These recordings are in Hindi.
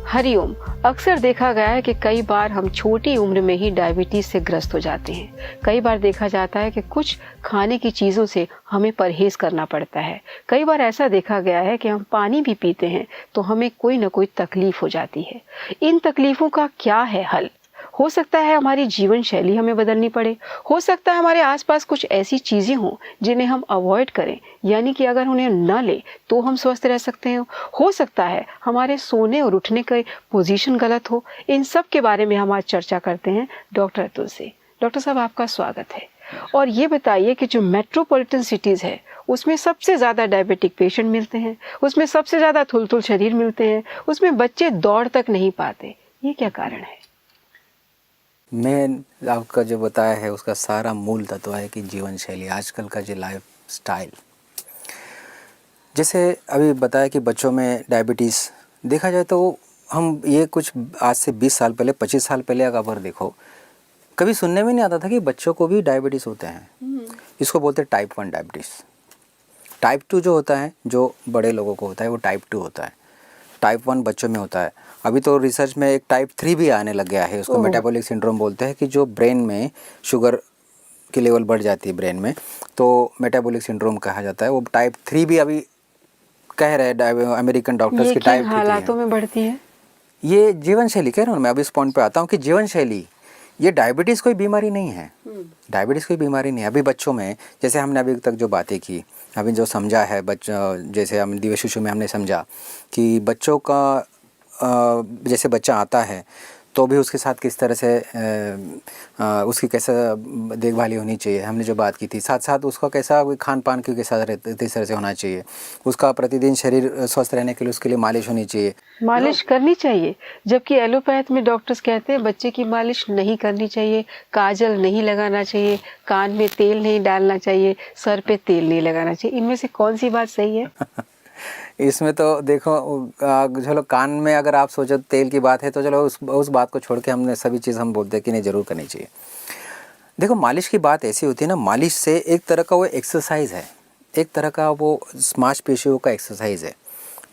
हरिओम। अक्सर देखा गया है कि कई बार हम छोटी उम्र में ही डायबिटीज से ग्रस्त हो जाते हैं। कई बार देखा जाता है कि कुछ खाने की चीज़ों से हमें परहेज करना पड़ता है। कई बार ऐसा देखा गया है कि हम पानी भी पीते हैं तो हमें कोई ना कोई तकलीफ हो जाती है। इन तकलीफों का क्या है हल? हो सकता है हमारी जीवन शैली हमें बदलनी पड़े, हो सकता है हमारे आसपास कुछ ऐसी चीज़ें हों जिन्हें हम अवॉइड करें, यानी कि अगर उन्हें न ले तो हम स्वस्थ रह सकते हैं। हो सकता है हमारे सोने और उठने का पोजीशन गलत हो। इन सब के बारे में हम आज चर्चा करते हैं डॉक्टर अतुल से। डॉक्टर साहब, आपका स्वागत है। और ये बताइए कि जो मेट्रोपॉलिटन सिटीज़ है उसमें सबसे ज़्यादा डायबिटिक पेशेंट मिलते हैं, उसमें सबसे ज़्यादा थुलथुल शरीर मिलते हैं, उसमें बच्चे दौड़ तक नहीं पाते। ये क्या कारण है? मैं आपका जो बताया है उसका सारा मूल तत्व है कि जीवन शैली, आजकल का जो लाइफ स्टाइल, जैसे अभी बताया कि बच्चों में डायबिटीज़ देखा जाए तो हम ये कुछ आज से 20 साल पहले 25 साल पहले अगर देखो, कभी सुनने में नहीं आता था कि बच्चों को भी डायबिटीज़ होते हैं। इसको बोलते हैं टाइप 1 डायबिटीज़। टाइप 2 जो होता है, जो बड़े लोगों को होता है, वो टाइप 2 होता है। टाइप 1 बच्चों में होता है। अभी तो रिसर्च में एक टाइप 3 भी आने लग गया है, उसको मेटाबॉलिक सिंड्रोम बोलते हैं, कि जो ब्रेन में शुगर की लेवल बढ़ जाती है ब्रेन में, तो मेटाबॉलिक सिंड्रोम कहा जाता है। वो टाइप 3 भी अभी कह रहे हैं अमेरिकन डॉक्टर्स की टाइप 3 हालातों में बढ़ती है। ये जीवन शैली कह रहा हूँ मैं। अभी इस पॉइंट पे आता हूँ कि जीवन शैली, ये डायबिटीज़ कोई बीमारी नहीं है। डायबिटीज़ कोई बीमारी नहीं है। अभी बच्चों में, जैसे हमने अभी तक जो बातें की, अभी जो समझा है जैसे हम दिव्य शिशु में हमने समझा कि बच्चों का जैसे बच्चा आता है तो भी उसके साथ किस तरह से उसकी कैसा देखभाली होनी चाहिए, हमने जो बात की थी। साथ साथ उसका कैसा खान पान क्यों कैसा किस तरह से होना चाहिए, उसका प्रतिदिन शरीर स्वस्थ रहने के लिए उसके लिए मालिश होनी चाहिए, मालिश करनी चाहिए। जबकि एलोपैथ में डॉक्टर्स कहते हैं बच्चे की मालिश नहीं करनी चाहिए, काजल नहीं लगाना चाहिए, कान में तेल नहीं डालना चाहिए, सर पे तेल नहीं लगाना चाहिए। इनमें से कौन सी बात सही है? इसमें तो देखो, चलो कान में अगर आप सोचो तेल की बात है तो चलो उस बात को छोड़ के हमने सभी चीज़ हम बोलते हैं कि नहीं, ज़रूर करनी चाहिए। देखो, मालिश की बात ऐसी होती है ना, मालिश से एक तरह का वो एक्सरसाइज है, एक तरह का वो मांसपेशियों का एक्सरसाइज है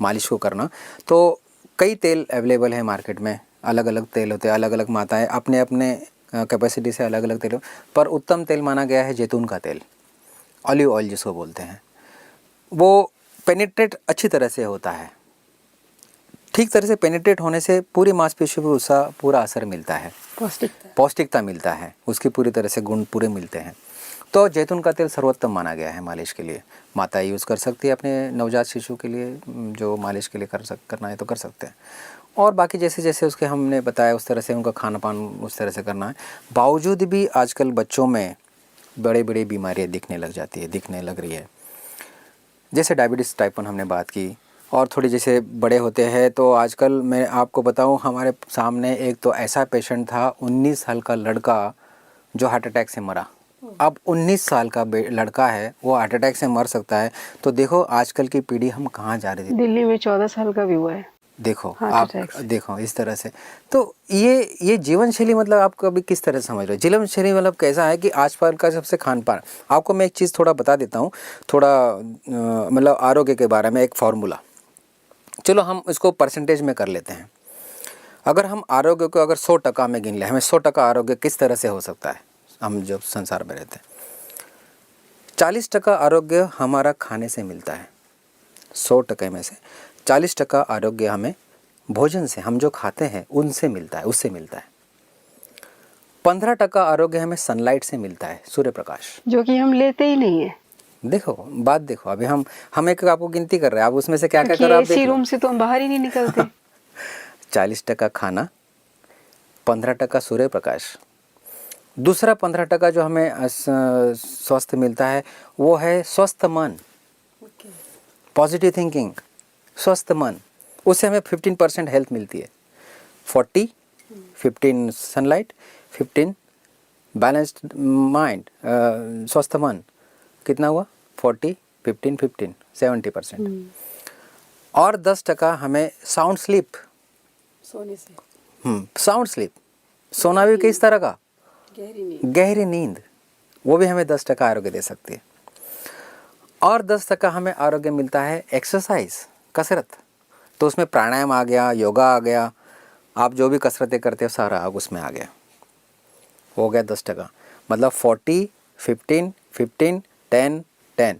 मालिश को करना। तो कई तेल अवेलेबल है मार्केट में, अलग अलग तेल होते हैं, अलग अलग माताएँ अपने अपने कैपेसिटी से अलग अलग तेल, पर उत्तम तेल माना गया है जैतून का तेल, ऑलिव ऑयल जिसको बोलते हैं। वो पेनिट्रेट अच्छी तरह से होता है। ठीक तरह से पेनिट्रेट होने से पूरी मांसपेशियों पर उसका पूरा असर मिलता है, पौष्टिकता मिलता है, उसकी पूरी तरह से गुण पूरे मिलते हैं। तो जैतून का तेल सर्वोत्तम माना गया है मालिश के लिए। माता यूज़ कर सकती है अपने नवजात शिशु के लिए, जो मालिश के लिए करना है तो कर सकते हैं। और बाकी जैसे जैसे उसके हमने बताया उस तरह से उनका खाना पान उस तरह से करना है। बावजूद भी आजकल बच्चों में बड़े बड़ी बीमारियाँ दिखने लग रही है। जैसे डायबिटीज़ टाइप 1 हमने बात की, और थोड़ी जैसे बड़े होते हैं तो आजकल मैं आपको बताऊं, हमारे सामने एक तो ऐसा पेशेंट था, 19 साल का लड़का जो हार्ट अटैक से मरा। अब 19 साल का लड़का है, वो हार्ट अटैक से मर सकता है। तो देखो आजकल की पीढ़ी हम कहाँ जा रही थी। दिल्ली में 14 साल का भी हुआ है, देखो आप, देखो इस तरह से। तो ये जीवन शैली मतलब आप कभी किस तरह से समझ रहे हो? जीवन शैली मतलब कैसा है कि आजकल का सबसे खान पान। आपको मैं एक चीज़ थोड़ा बता देता हूँ, थोड़ा मतलब आरोग्य के बारे में एक फार्मूला। चलो हम इसको परसेंटेज में कर लेते हैं। अगर हम आरोग्य को अगर 100% में गिन ले, हमें 100% आरोग्य किस तरह से हो सकता है, हम जब संसार में रहते हैं। 40% आरोग्य हमारा खाने से मिलता है। 100% में से 40% आरोग्य हमें भोजन से, हम जो खाते हैं उनसे मिलता है, उससे मिलता है। 15% आरोग्य हमें सनलाइट से मिलता है, सूर्य प्रकाश, जो कि हम लेते ही नहीं है। देखो बात देखो, अभी हम एक आपको गिनती कर रहे हैं, आप उसमें से क्या क्या कर रहे हो आप देख लो। रूम से तो हम बाहर ही नहीं निकलते। 40% खाना, 15% सूर्य प्रकाश। दूसरा 15% जो हमें स्वस्थ मिलता है वो है स्वस्थ मन, पॉजिटिव थिंकिंग, स्वस्थ मन। उससे हमें 15% हेल्थ मिलती है। 15 सनलाइट, 15 बैलेंस्ड माइंड, स्वस्थ मन, कितना हुआ? 40, 15, 70%। और 10% हमें साउंड स्लीप, सोने से। साउंड स्लीप, सोना भी किस तरह का? गहरी नींद, वो भी हमें 10% आरोग्य दे सकती है। और 10% हमें आरोग्य मिलता है एक्सरसाइज, कसरत। तो उसमें प्राणायाम आ गया, योगा आ गया, आप जो भी कसरतें करते हो सारा आग उसमें आ गया, हो गया 10%। मतलब 40, 15, 15, 10, 10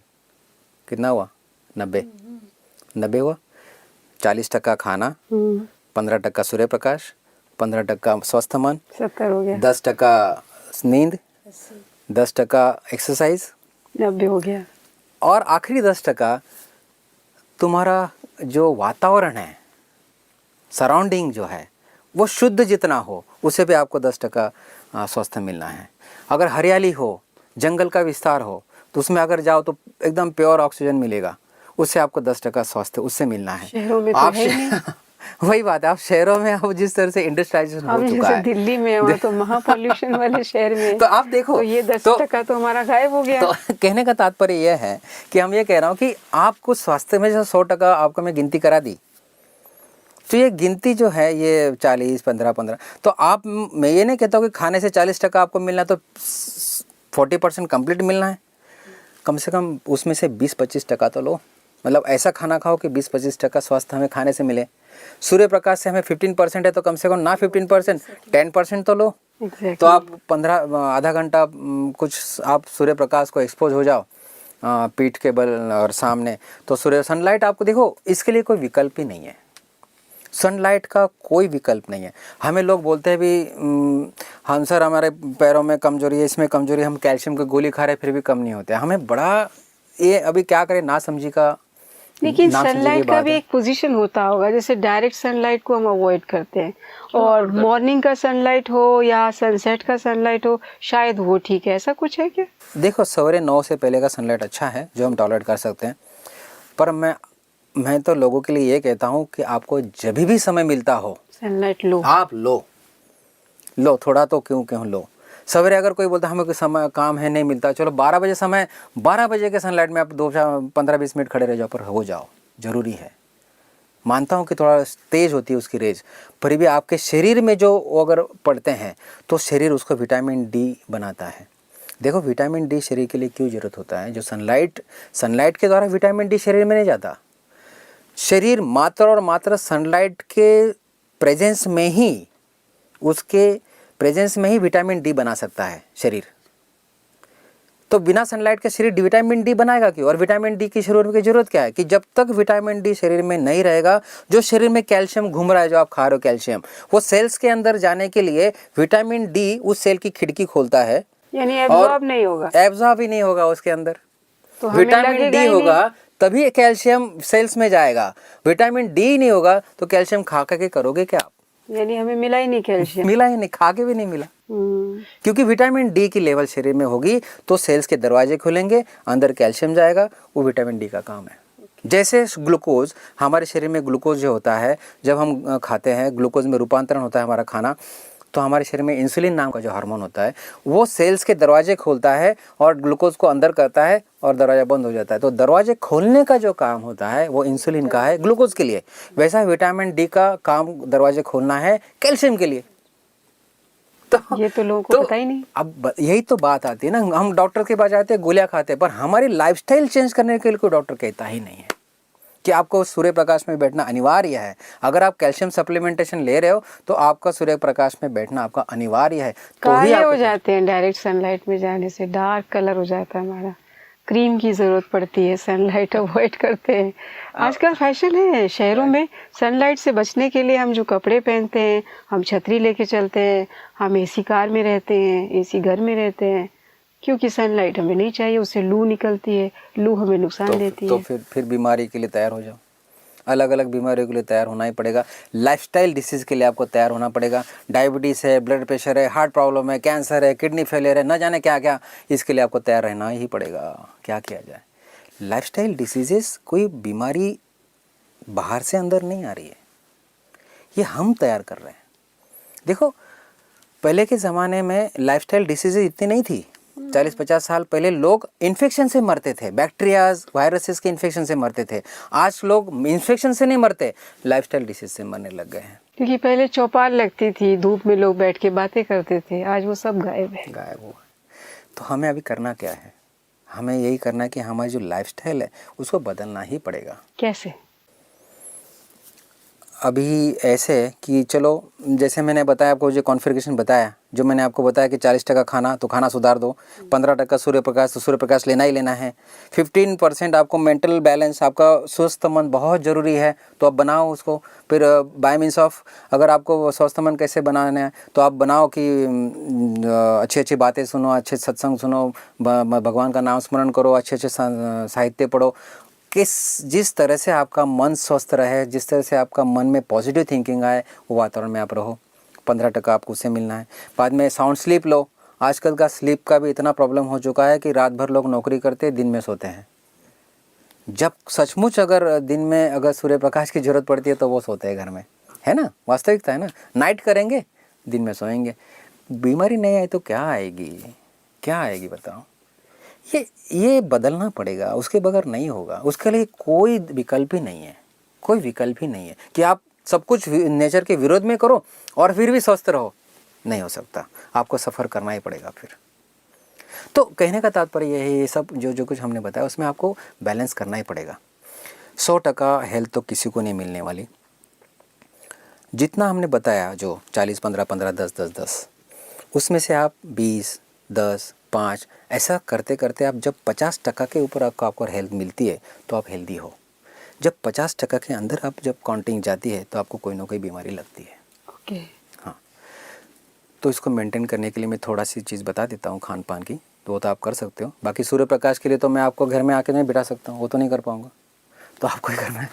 कितना हुआ? 90 हुआ। 40% खाना, 15% सूर्य प्रकाश, 15% स्वस्थ मन, 70 हो गया, 10% नींद, 10% एक्सरसाइज, 90 हो गया। और आखिरी 10% तुम्हारा जो वातावरण है, सराउंडिंग जो है वो शुद्ध जितना हो उसे भी आपको 10% स्वस्थ मिलना है। अगर हरियाली हो, जंगल का विस्तार हो, तो उसमें अगर जाओ तो एकदम प्योर ऑक्सीजन मिलेगा, उससे आपको 10% स्वास्थ्य उससे मिलना है। शहरों में तो आप है ही नहीं। वही बात है, आप शहरों में अब जिस तरह से इंडस्ट्रियलाइजेशन हो हम चुका जैसे है, दिल्ली में, वहाँ तो महा पॉल्यूशन वाले शहर में, तो आप देखो तो ये 10% तो हमारा गायब हो गया। तो कहने का तात्पर्य यह है कि हम ये कह रहा हूँ कि आपको स्वास्थ्य में जो 100% आपको मैं गिनती करा दी, तो ये गिनती जो है ये 40, 15, 15, तो आप, मैं ये नहीं कहता हूँ कि खाने से 40% आपको मिलना तो 40% कंप्लीट मिलना है, कम से कम उसमें से 20-25% तो लो। मतलब ऐसा खाना खाओ कि 20-25% स्वास्थ्य हमें खाने से मिले। सूर्य प्रकाश से हमें 15% है तो कम से कम ना 15%, 10% तो लो। तो आप 15 आधा घंटा कुछ आप सूर्य प्रकाश को एक्सपोज हो जाओ पीठ के बल और सामने, तो सूर्य सनलाइट आपको देखो, इसके लिए कोई विकल्प ही नहीं है। सनलाइट का कोई विकल्प नहीं है। हमें लोग बोलते हैं भी हम सर हमारे पैरों में कमजोरी है, इसमें कमजोरी, हम कैल्शियम की गोली खा रहे फिर भी कम नहीं होते। हमें बड़ा ये अभी क्या करें, ना समझी का, लेकिन ना समझी की सनलाइट का बात भी है। एक पोजीशन होता होगा, जैसे डायरेक्ट सनलाइट को हम अवॉइड करते हैं, और मॉर्निंग का सनलाइट हो या सनसेट का सनलाइट हो, शायद वो ठीक है, ऐसा कुछ है क्या? देखो सवेरे 9 से पहले का सनलाइट अच्छा है जो हम टॉलरेट कर सकते हैं, पर मैं तो लोगों के लिए ये कहता हूँ कि आपको जब भी समय मिलता हो सनलाइट लो, आप लो थोड़ा तो क्यों लो। सवेरे अगर कोई बोलता है हमें कोई समय काम है नहीं मिलता, चलो 12 बजे समय, 12 बजे के सनलाइट में आप 15-20 मिनट खड़े रह जाओ, पर हो जाओ, ज़रूरी है। मानता हूँ कि थोड़ा तेज़ होती है उसकी रेज, पर भी आपके शरीर में जो अगर पड़ते हैं तो शरीर उसको विटामिन डी बनाता है। देखो विटामिन डी शरीर के लिए क्यों ज़रूरत होता है, जो सनलाइट के द्वारा विटामिन डी शरीर में नहीं जाता। शरीर मात्र और मात्र सनलाइट के प्रेजेंस में ही, उसके प्रेजेंस में ही विटामिन डी बना सकता है शरीर। तो बिना सनलाइट के शरीर विटामिन डी बनाएगा क्यों? और विटामिन डी की शरीर की जरूरत क्या है कि जब तक विटामिन डी शरीर में नहीं रहेगा, जो शरीर में कैल्शियम घूम रहा है, जो आप खा रहे हो कैल्शियम, वो सेल्स के अंदर जाने के लिए विटामिन डी उस सेल की खिड़की खोलता है, यानी एब्जॉर्ब नहीं होगा, एब्जॉर्ब ही नहीं होगा उसके अंदर। तो हमें विटामिन लगेगा डी ही होगा नहीं। तभी कैल्शियम सेल्स में जाएगा। विटामिन डी नहीं होगा तो कैल्शियम खा के करोगे क्या आप? यानी हमें मिला ही नहीं कैल्शियम। मिला ही नहीं, खा के भी नहीं मिला। हम्म, क्योंकि विटामिन डी की लेवल शरीर में होगी तो सेल्स के दरवाजे खुलेंगे, अंदर कैल्शियम जाएगा, वो विटामिन डी का काम है। जैसे ग्लूकोज, हमारे शरीर में ग्लूकोज जो होता है, जब हम खाते हैं ग्लूकोज में रूपांतरण होता है हमारा खाना, तो हमारे शरीर में इंसुलिन नाम का जो हार्मोन होता है वो सेल्स के दरवाजे खोलता है और ग्लूकोज को अंदर करता है और दरवाजा बंद हो जाता है। तो दरवाजे खोलने का जो काम होता है वो इंसुलिन का है ग्लूकोज के लिए, वैसा विटामिन डी का काम दरवाजे खोलना है कैल्शियम के लिए। तो ये तो लोगों को पता ही नहीं। अब यही तो बात आती है ना, हम डॉक्टर के पास जाते हैं, गोलियां खाते हैं, पर हमारी लाइफस्टाइल चेंज करने के लिए कोई डॉक्टर कहता ही नहीं है कि आपको सूर्य प्रकाश में बैठना अनिवार्य है। अगर आप कैल्शियम सप्लीमेंटेशन ले रहे हो तो आपका सूर्य प्रकाश में बैठना आपका अनिवार्य है। तो ही काले हो आपको जाते हैं डायरेक्ट सनलाइट में जाने से, डार्क कलर हो जाता है हमारा, क्रीम की जरूरत पड़ती है, सनलाइट अवॉइड करते हैं। आजकल फैशन है शहरों में, सनलाइट से बचने के लिए हम जो कपड़े पहनते हैं, हम छतरी लेके चलते हैं, हम एसी कार में रहते हैं, एसी घर में रहते हैं, क्योंकि सनलाइट हमें नहीं चाहिए, उससे लू निकलती है, लू हमें नुकसान देती तो है। फिर बीमारी के लिए तैयार हो जाओ। अलग अलग बीमारियों के लिए तैयार होना ही पड़ेगा। लाइफस्टाइल डिसीज़ के लिए आपको तैयार होना पड़ेगा। डायबिटीज़ है, ब्लड प्रेशर है, हार्ट प्रॉब्लम है, कैंसर है, किडनी फेलियर है, न जाने क्या क्या, इसके लिए आपको तैयार रहना ही पड़ेगा। क्या किया जाए? लाइफस्टाइल डिसीजेस कोई बीमारी बाहर से अंदर नहीं आ रही है, ये हम तैयार कर रहे हैं। देखो पहले के ज़माने में लाइफस्टाइल डिसीजेज इतनी नहीं थी। 40-50 साल पहले लोग इन्फेक्शन से मरते थे, बैक्टीरियाज वायरसेस के इन्फेक्शन से मरते थे। आज लोग इन्फेक्शन से नहीं मरते, लाइफस्टाइल डिसीज से मरने लग गए हैं। क्योंकि पहले चौपाल लगती थी, धूप में लोग बैठ के बातें करते थे, आज वो सब गायब है। गायब हुआ। तो हमें अभी करना क्या है? हमें यही करना है कि हमारी जो लाइफस्टाइल है उसको बदलना ही पड़ेगा। कैसे? अभी ऐसे है कि चलो जैसे मैंने बताया आपको, जो कॉन्फ़िगरेशन बताया, जो मैंने आपको बताया कि 40% खाना तो खाना सुधार दो, 15% सूर्य प्रकाश तो सूर्य प्रकाश लेना ही लेना है, 15% आपको मेंटल बैलेंस, आपका स्वस्थ मन बहुत ज़रूरी है, तो आप बनाओ उसको। फिर बाय मीन्स ऑफ, अगर आपको स्वस्थ मन कैसे बनाना है तो आप बनाओ कि अच्छी अच्छी बातें सुनो, अच्छे सत्संग सुनो, भगवान का नाम स्मरण करो, अच्छे अच्छे साहित्य पढ़ो। जिस तरह से आपका मन स्वस्थ रहे, जिस तरह से आपका मन में पॉजिटिव थिंकिंग आए, वो वातावरण में आप रहो। 15% आपको उससे मिलना है। बाद में साउंड स्लीप लो। आजकल का स्लीप का भी इतना प्रॉब्लम हो चुका है कि रात भर लोग नौकरी करते दिन में सोते हैं। जब सचमुच अगर दिन में अगर सूर्य प्रकाश की जरूरत पड़ती है तो वो सोते हैं घर में, है ना, वास्तविकता है ना। नाइट करेंगे, दिन में सोएंगे। बीमारी नहीं आई तो क्या आएगी, क्या आएगी बताओ। ये बदलना पड़ेगा, उसके बगैर नहीं होगा। उसके लिए कोई विकल्प ही नहीं है, कोई विकल्प ही नहीं है कि आप सब कुछ नेचर के विरोध में करो और फिर भी स्वस्थ रहो। नहीं हो सकता, आपको सफ़र करना ही पड़ेगा फिर। तो कहने का तात्पर्य यह है, ये सब जो कुछ हमने बताया उसमें आपको बैलेंस करना ही पड़ेगा। 100% हेल्थ तो किसी को नहीं मिलने वाली। जितना हमने बताया, जो 40, 15, 15, 10, 10, 10, उसमें से आप 20, 10, 5 ऐसा करते करते आप जब 50% के ऊपर आपको हेल्थ मिलती है तो आप हेल्दी हो। जब 50% के अंदर आप जब काउंटिंग जाती है तो आपको कोई ना कोई बीमारी लगती है। ओके। हाँ, तो इसको मेंटेन करने के लिए मैं थोड़ा सी चीज़ बता देता हूँ खान पान की, तो वो तो आप कर सकते हो। बाकी सूर्य प्रकाश के लिए तो मैं आपको घर में आके नहीं बिठा सकता हूँ, वो तो नहीं कर पाऊँगा, तो आपको ही करना है।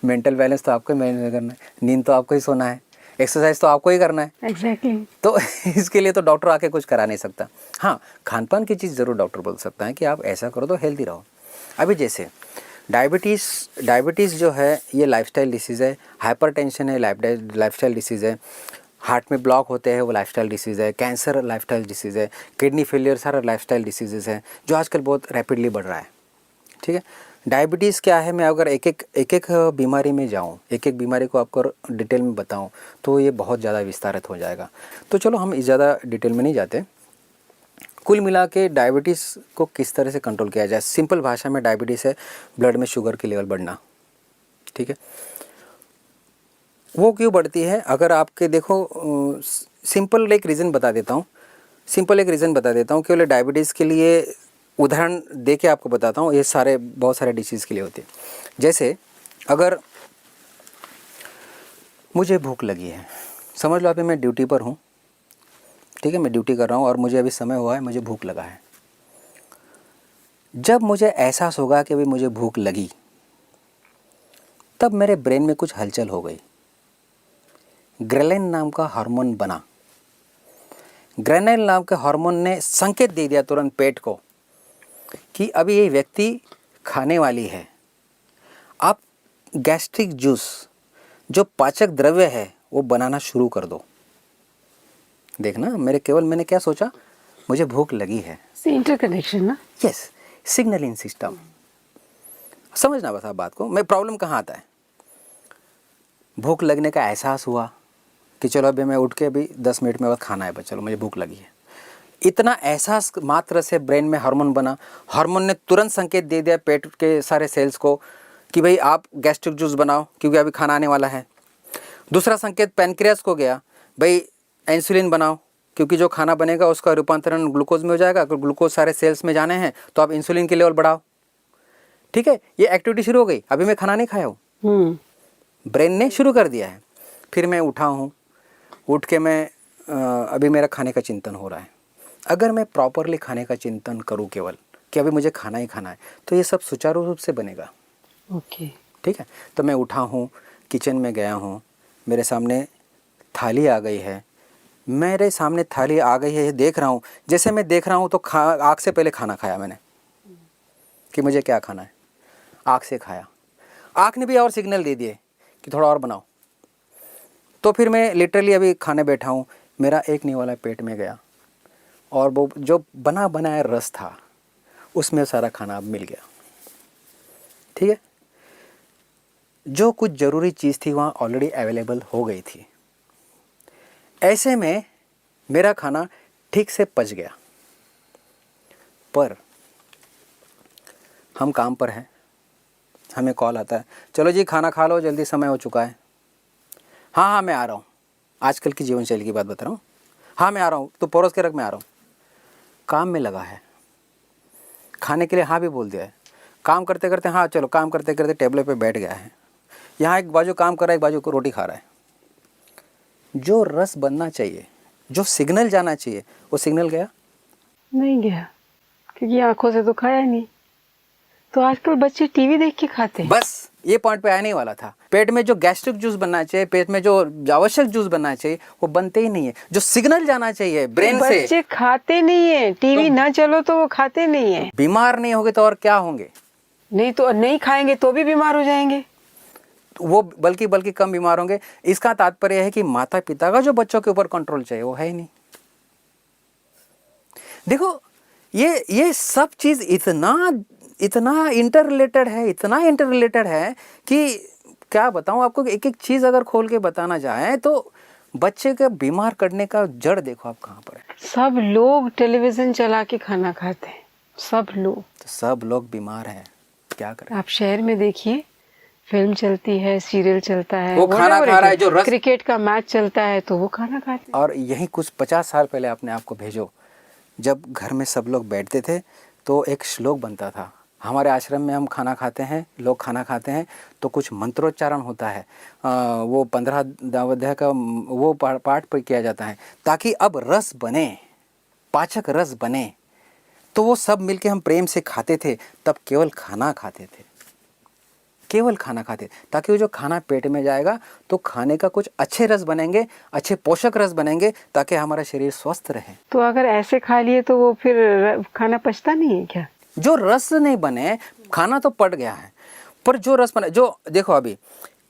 मेंटल बैलेंस तो आपको ही मैनेज करना है, नींद तो आपको ही सोना है, एक्सरसाइज तो आपको ही करना है। एग्जैक्टली। तो इसके लिए तो डॉक्टर आके कुछ करा नहीं सकता। हाँ, खान पान की चीज़ ज़रूर डॉक्टर बोल सकता है कि आप ऐसा करो तो हेल्दी रहो। अभी जैसे डायबिटीज़ जो है ये लाइफस्टाइल डिसीज़ है, हाइपरटेंशन है लाइफस्टाइल डिसीज़ है, हार्ट में ब्लॉक होते हैं वो लाइफस्टाइल डिसीज़ है, कैंसर लाइफस्टाइल डिसीज़ है, किडनी फेलियर सारा लाइफस्टाइल डिसीज़ है जो आजकल बहुत रैपिडली बढ़ रहा है। ठीक है, डायबिटीज़ क्या है, मैं अगर एक एक बीमारी में जाऊं, एक एक बीमारी को आपको डिटेल में बताऊं तो ये बहुत ज़्यादा विस्तारित हो जाएगा। तो चलो हम इस ज़्यादा डिटेल में नहीं जाते। कुल मिला के डायबिटीज़ को किस तरह से कंट्रोल किया जाए, सिंपल भाषा में डायबिटीज़ है ब्लड में शुगर की लेवल बढ़ना। ठीक है, वो क्यों बढ़ती है, अगर आपके देखो सिंपल एक रीज़न बता देता हूँ, केवल डायबिटीज़ के लिए उदाहरण दे के आपको बताता हूँ। ये सारे बहुत सारे डिसीज़ के लिए होते हैं। जैसे अगर मुझे भूख लगी है, समझ लो अभी मैं ड्यूटी पर हूँ, ठीक है, मैं ड्यूटी कर रहा हूँ और मुझे अभी समय हुआ है, मुझे भूख लगा है। जब मुझे एहसास होगा कि अभी मुझे भूख लगी, तब मेरे ब्रेन में कुछ हलचल हो गई, ग्रेलिन नाम का हार्मोन बना। ग्रेलिन नाम के हार्मोन ने संकेत दे दिया तुरंत पेट को कि अभी ये व्यक्ति खाने वाली है। आप गैस्ट्रिक जूस जो पाचक द्रव्य है वो बनाना शुरू कर दो। देखना, मैंने क्या सोचा, मुझे भूख लगी है, इंटरकनेक्शन ना। Yes, signalling system. समझना बस आप बात को। मैं प्रॉब्लम कहाँ आता है, भूख लगने का एहसास हुआ कि चलो अभी मैं उठ के अभी 10 मिनट में बाद खाना है, बस चलो मुझे भूख लगी है। इतना एहसास मात्र से ब्रेन में हार्मोन बना, हार्मोन ने तुरंत संकेत दे दिया पेट के सारे सेल्स को कि भाई आप गैस्ट्रिक जूस बनाओ क्योंकि अभी खाना आने वाला है। दूसरा संकेत पैनक्रियास को गया, भाई इंसुलिन बनाओ क्योंकि जो खाना बनेगा उसका रूपांतरण ग्लूकोज में हो जाएगा, अगर ग्लूकोज सारे सेल्स में जाने हैं तो आप इंसुलिन की लेवल बढ़ाओ। ठीक है, ये एक्टिविटी शुरू हो गई। अभी मैं खाना नहीं खाया हूँ, ब्रेन ने शुरू कर दिया है। फिर मैं उठा हूँ, उठ के मैं अभी मेरा खाने का चिंतन हो रहा है। अगर मैं प्रॉपरली खाने का चिंतन करूँ केवल कि अभी मुझे खाना ही खाना है, तो ये सब सुचारू रूप से बनेगा। ओके। ठीक है, तो मैं उठा हूँ, किचन में गया हूँ, मेरे सामने थाली आ गई है, ये देख रहा हूँ। जैसे मैं देख रहा हूँ तो आँख से पहले खाना खाया मैंने कि मुझे क्या खाना है, आँख से खाया। आँख ने भी और सिग्नल दे दिए कि थोड़ा और बनाओ। तो फिर मैं लिटरली अभी खाने बैठा हूँ, मेरा एक निवाला पेट में गया और वो जो बना बनाया रस था उसमें सारा खाना अब मिल गया। ठीक है, जो कुछ ज़रूरी चीज़ थी वहाँ ऑलरेडी अवेलेबल हो गई थी। ऐसे में मेरा खाना ठीक से पच गया। पर हम काम पर हैं, हमें कॉल आता है, चलो जी खाना खा लो, जल्दी समय हो चुका है। हाँ हाँ मैं आ रहा हूँ, आजकल की जीवन शैली की बात बता रहा हूँ, हाँ मैं आ रहा हूँ, तो परोस के रख, मैं आ रहा हूँ। काम में लगा है, खाने के लिए हाँ भी बोल दिया है, काम करते करते हाँ चलो काम करते करते टेबल पे बैठ गया है, यहाँ एक बाजू काम कर रहा है एक बाजू को रोटी खा रहा है। जो रस बनना चाहिए, जो सिग्नल जाना चाहिए, वो सिग्नल गया नहीं गया, क्योंकि आंखों से तो खाया ही नहीं। तो आजकल बच्चे टीवी देख के खाते हैं। बस ये पॉइंट पे आने ही वाला था। पेट में जो गैस्ट्रिक जूस बनना चाहिए, पेट में जो आवश्यक जूस बनना चाहिए, वो बनते ही नहीं है। जो सिग्नल जाना चाहिए ब्रेन से, बच्चे खाते नहीं है, टीवी ना चलो तो वो खाते नहीं है। बीमार नहीं होंगे तो और क्या होंगे? नहीं तो नहीं खाएंगे तो भी बीमार हो जाएंगे। वो बल्कि कम बीमार होंगे। इसका तात्पर्य है कि माता पिता का जो बच्चों के ऊपर कंट्रोल चाहिए वो है ही नहीं। देखो ये सब चीज इतना इंटर रिलेटेड है कि क्या बताऊं आपको। एक एक चीज अगर खोल के बताना चाहें तो बच्चे के बीमार करने का जड़ देखो आप कहाँ पर है। सब लोग टेलीविजन चला के खाना खाते हैं, सब लोग। तो सब लोग बीमार हैं, क्या करें। आप शहर में देखिए, फिल्म चलती है, सीरियल चलता है, वो खाना खा रहा है, जो रस, क्रिकेट का मैच चलता है तो वो खाना खाते हैं। और यही कुछ 50 साल पहले अपने आप को भेजो, जब घर में सब लोग बैठते थे तो एक श्लोक बनता था। हमारे आश्रम में हम खाना खाते हैं, लोग खाना खाते हैं तो कुछ मंत्रोच्चारण होता है, वो 15 अध्याय का वो पाठ पर किया जाता है ताकि अब रस बने, पाचक रस बने। तो वो सब मिलके हम प्रेम से खाते थे, तब केवल खाना खाते थे, केवल खाना खाते, ताकि वो जो खाना पेट में जाएगा तो खाने का कुछ अच्छे रस बनेंगे, अच्छे पोषक रस बनेंगे, ताकि हमारा शरीर स्वस्थ रहे। तो अगर ऐसे खा लिए तो वो फिर खाना पचता नहीं है क्या? जो रस नहीं बने, खाना तो पड़ गया है, पर जो रस बने, जो देखो अभी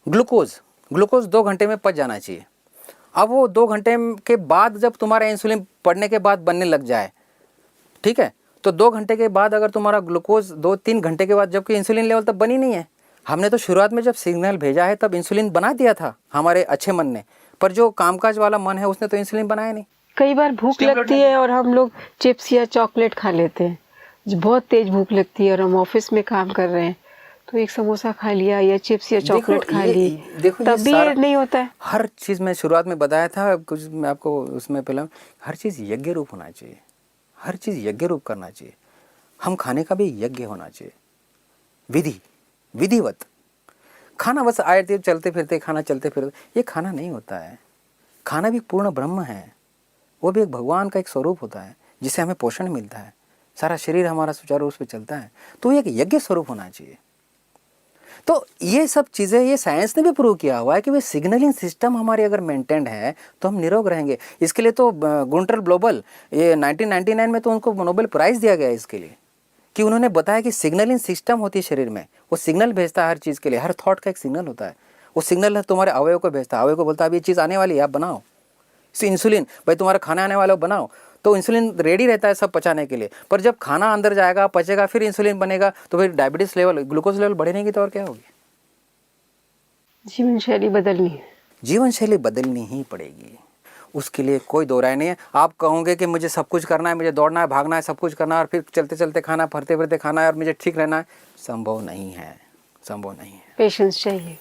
ग्लूकोज 2 घंटे में पच जाना चाहिए। अब वो 2 घंटे के बाद जब तुम्हारा इंसुलिन पड़ने के बाद बनने लग जाए, ठीक है, तो 2 घंटे के बाद अगर तुम्हारा ग्लूकोज 2-3 घंटे के बाद, जबकि इंसुलिन लेवल तब बनी नहीं है। हमने तो शुरुआत में जब सिग्नल भेजा है तब इंसुलिन बना दिया था हमारे अच्छे मन ने, पर जो कामकाज वाला मन है उसने तो इंसुलिन बनाया नहीं। कई बार भूख लगती है और हम लोग चिप्स या चॉकलेट खा लेते हैं, बहुत तेज भूख लगती है और हम ऑफिस में काम कर रहे हैं तो एक समोसा खा लिया या चिप्स या चॉकलेट खा ली, तब भी ये नहीं होता है। हर चीज़ में शुरुआत में बताया था, कुछ मैं आपको उसमें पहले, हर चीज़ यज्ञ रूप होना चाहिए, हर चीज़ यज्ञ रूप करना चाहिए। हम खाने का भी यज्ञ होना चाहिए, विधिवत। खाना बस आए थे चलते फिरते खाना, चलते फिरते, ये खाना नहीं होता है। खाना भी पूर्ण ब्रह्म है, वो भी एक भगवान का एक स्वरूप होता है जिससे हमें पोषण मिलता है, सारा शरीर हमारा सुचारू रूप से चलता है, तो एक यज्ञ स्वरूप होना चाहिए। तो ये सब चीज़ें, ये साइंस ने भी प्रूव किया हुआ है कि वे सिग्नलिंग सिस्टम हमारी अगर मेंटेन्ड है तो हम निरोग रहेंगे। इसके लिए तो गुंटर ग्लोबल, ये 1999 में तो उनको नोबेल प्राइज़ दिया गया इसके लिए, कि उन्होंने बताया कि सिग्नलिंग सिस्टम होती है शरीर में, वो सिग्नल भेजता है हर चीज़ के लिए, हर थॉट का एक सिग्नल होता है, वो सिग्नल तुम्हारे अवयव को भेजता है, अवयव को बोलता है अब ये चीज़ आने वाली है, आप बनाओ। इंसुलिन, भाई तुम्हारा खाना आने वाला हो, बनाओ, तो इंसुलिन रेडी रहता है सब पचाने के लिए। पर जब खाना अंदर जाएगा, पचेगा, फिर इंसुलिन बनेगा, तो फिर डायबिटीज लेवल, ग्लूकोज लेवल बढ़ेगी तो और क्या होगी? जीवन शैली बदलनी है, जीवन शैली बदलनी ही पड़ेगी, उसके लिए कोई दो राय नहीं है। आप कहोगे कि मुझे सब कुछ करना है, मुझे दौड़ना है, भागना है, सब कुछ करना है और फिर चलते चलते खाना, फरते फिरते खाना है और मुझे ठीक रहना है, संभव नहीं है, संभव नहीं है। पेशेंस चाहिए,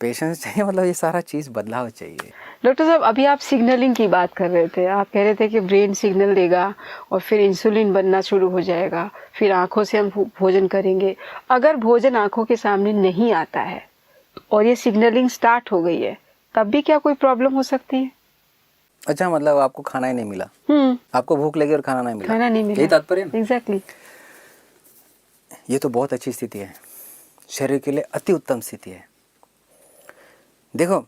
पेशेंस चाहिए, मतलब ये सारा चीज़ बदलाव चाहिए। डॉक्टर साहब अभी आप सिग्नलिंग की बात कर रहे थे, आप कह रहे थे कि ब्रेन सिग्नल देगा और फिर इंसुलिन बनना शुरू हो जाएगा, फिर आंखों से हम भोजन करेंगे। अगर भोजन आंखों के सामने नहीं आता है और ये सिग्नलिंग स्टार्ट हो गई है, तब भी क्या कोई प्रॉब्लम हो सकती है? अच्छा, मतलब आपको खाना ही नहीं मिला, आपको भूख लगी और खाना नहीं मिला, खाना नहीं मिला, यही तात्पर्य है? एग्जैक्टली। ये तो बहुत अच्छी स्थिति है, शरीर के लिए अति उत्तम स्थिति है। देखो,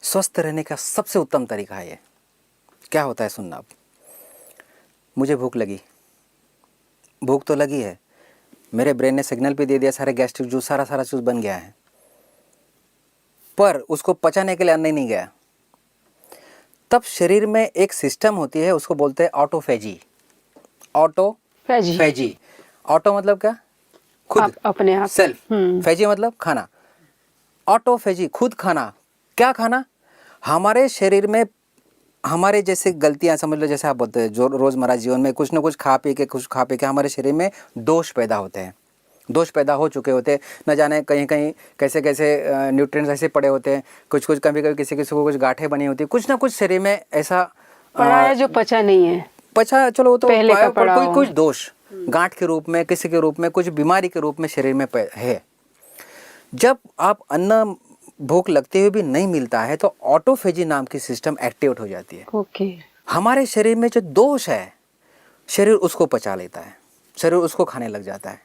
स्वस्थ रहने का सबसे उत्तम तरीका है ये। क्या होता है सुनना आप। मुझे भूख लगी, भूख तो लगी है, मेरे ब्रेन ने सिग्नल भी दे दिया, सारे गैस्ट्रिक जूस, सारा जूस बन गया है, पर उसको पचाने के लिए अन्न नहीं गया। तब शरीर में एक सिस्टम होती है, उसको बोलते हैं ऑटोफेजी। ऑटोफेजी, ऑटो मतलब क्या? खुद, अपने आप, सेल्फ। फेजी मतलब खाना। ऑटोफेजी, खुद खाना। क्या खाना? हमारे शरीर में हमारे जैसे गलतियां, समझ लो जैसे आप बोलते हैं जो रोज़मर्रा जीवन में कुछ ना कुछ खा पी के हमारे शरीर में दोष पैदा होते हैं। दोष पैदा हो चुके होते हैं, न जाने कहीं कहीं कैसे कैसे न्यूट्रिएंट्स ऐसे पड़े होते हैं, कुछ कुछ कभी कभी किसी किसी को कुछ गांठें बनी होती है, कुछ ना कुछ शरीर में ऐसा पड़ा है जो पचा नहीं है, पचा, चलो वो तो पहले का पड़ा कोई हुआ। कुछ दोष गांठ के रूप में, किसी के रूप में, कुछ बीमारी के रूप में शरीर में है। जब आप अन्न भूख लगते हुए भी नहीं मिलता है तो ऑटोफेजी नाम की सिस्टम एक्टिवेट हो जाती है। ओके। हमारे शरीर में जो दोष है शरीर उसको पचा लेता है, शरीर उसको खाने लग जाता है।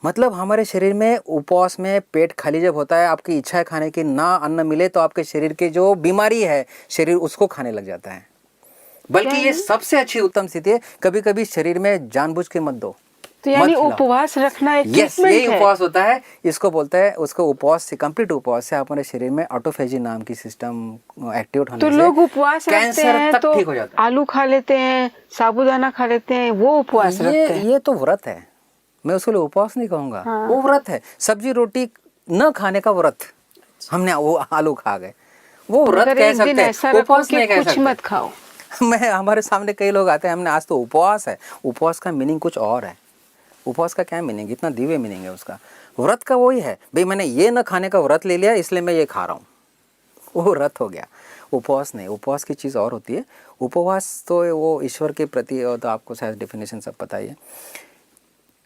मतलब हमारे शरीर में उपवास में पेट खाली जब होता है, आपकी इच्छा है खाने की, ना अन्न मिले तो आपके शरीर की जो बीमारी है शरीर उसको खाने लग जाता है। बल्कि ये सबसे अच्छी उत्तम स्थिति है। कभी कभी शरीर में जानबूझ के मत दो, तो यानी मत खिलाओ। उपवास रखना एक यस, ट्रीटमेंट यही है। उपवास होता है, इसको बोलते हैं। उसको उपवास से, कंप्लीट उपवास से हमारे शरीर में ऑटोफेजी नाम की सिस्टम एक्टिवेट होने तो से लोग उपवास रखते कैंसर हैं तक तो ठीक हो जाता है। आलू खा लेते हैं, साबूदाना खा लेते हैं, वो उपवास रखते हैं। ये तो व्रत है, मैं उसको लिए उपवास नहीं कहूंगा। हाँ। वो व्रत है, सब्जी रोटी न खाने का व्रत। हमने वो आलू खा गए, वो व्रत मगर कह एक दिन सकते ऐसा हैं, रखो उपवास कि नहीं कह कुछ सकते। मत खाओ। मैं, हमारे सामने कई लोग आते हैं, हमने आज तो उपवास है। उपवास का मीनिंग कुछ और है। उपवास का क्या मीनिंग, इतना दिव्य मीनिंग है उसका। व्रत का वही है, भाई मैंने ये न खाने का व्रत ले लिया इसलिए मैं ये खा रहा हूँ, वो व्रत हो गया। उपवास नहीं, उपवास की चीज़ और होती है। उपवास तो वो ईश्वर के प्रति, और तो आपको शायद डेफिनेशन सब पता ही है।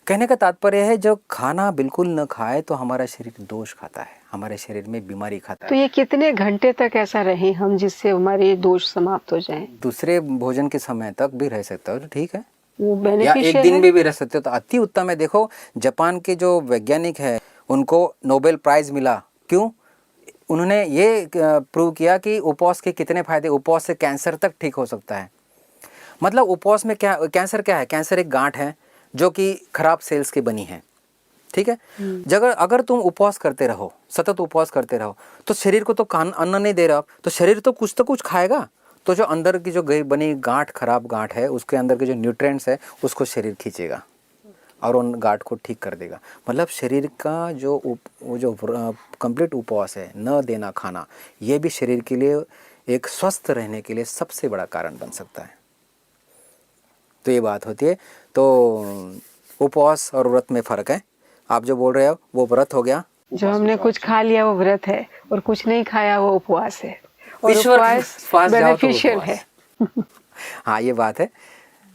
कहने का तात्पर्य है जो खाना बिल्कुल न खाए तो हमारा शरीर दोष खाता है, हमारे शरीर में बीमारी खाता तो है। ये कितने घंटे तक ऐसा रहे हम जिससे हमारे दोष समाप्त हो जाएं? दूसरे भोजन के समय तक भी रह सकता हो तो ठीक है, वो या बेनिफिशियल एक दिन है। में भी रह सकते हो तो अति उत्तम है। देखो जापान के जो वैज्ञानिक है उनको नोबेल प्राइज मिला, क्यों? उन्होंने ये प्रूव किया कि उपवास के कितने फायदे, उपवास से कैंसर तक ठीक हो सकता है। मतलब उपवास में क्या, कैंसर क्या है? कैंसर एक गांठ है जो कि खराब सेल्स की बनी है, ठीक है। जगह अगर तुम उपवास करते रहो, सतत उपवास करते रहो, तो शरीर को तो अन्न नहीं दे रहा, तो शरीर तो कुछ खाएगा। तो जो अंदर की जो बनी गांठ, खराब गांठ है, उसके अंदर के जो न्यूट्रिएंट्स है उसको शरीर खींचेगा और उन गांठ को ठीक कर देगा। मतलब शरीर का जो कंप्लीट उपवास है, न देना खाना, ये भी शरीर के लिए एक स्वस्थ रहने के लिए सबसे बड़ा कारण बन सकता है। तो ये बात होती है। तो उपवास और व्रत में फ़र्क है। आप जो बोल रहे हो वो व्रत हो गया, जो हमने कुछ खा लिया वो व्रत है, और कुछ नहीं खाया वो उपवास है, और ईश्वर के उपवास पास जाओ तो बेनिफिशियल उपवास। है। हाँ ये बात है।